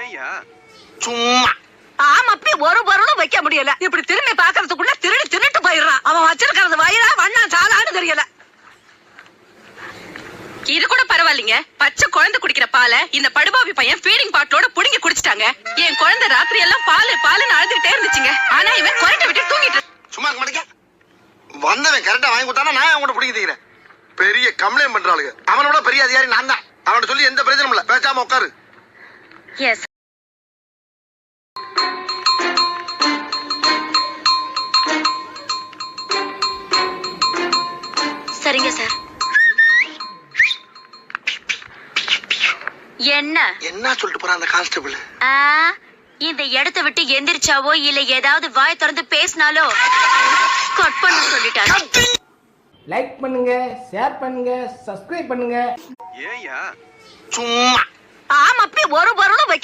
ஏயா சும்மா ஆமாப்பி ஒரு பொருளும் வைக்க முடியல. இப்படி திரும்பி பாக்குறதுக்குள்ள திருட்டு போயிடுறான். அவன் வச்சிருக்கிறது வயிறா வண்ணா சாலான்னு தெரியல. இது கூட பரவாயில்லைங்க. பச்சை குழந்தை குடிக்கிற பாலை இந்த படுபாவி பையன் ஃபீடிங் பாட்டிலோட புடுங்கி குடிச்சிட்டாங்க. என் குழந்தை ராத்திரி எல்லாம் பாலுன்னு அழுதுகிட்டே இருந்துச்சுங்க. ஆனா இவன் குறைக்க விட்டு தூங்கிட்டு. சும்மா இருக்க மாட்டேங்க. வந்தவன் கரெக்டா வாங்கி கொடுத்தானா நான் அவங்கள்ட்ட பிடிக்க தீக்கிறேன். பெரிய கம்ப்ளைண்ட் பண்றாளுங்க. அவனோட பெரிய அதிகாரி நான் தான். அவன்கிட்ட சொல்லி எந்த பிரச்சனையும் இல்ல. பேசாம உட்காரு. எஸ் சரிங்க சார். என்ன சொல்லிட்டு போறான் அந்த கான்ஸ்டபிள்? இந்த இடத்தை விட்டு எந்திரிச்சாவோ இல்ல ஏதாவது வாய் திறந்து பேசினாலோ கட் பண்ண சொல்லிட்டாரு. லைக் பண்ணுங்க, ஷேர் பண்ணுங்க, சப்ஸ்கிரைப் பண்ணுங்க. ஏயா சும்மா ஆமாப்பி ஒரு பொருளும் வைக்க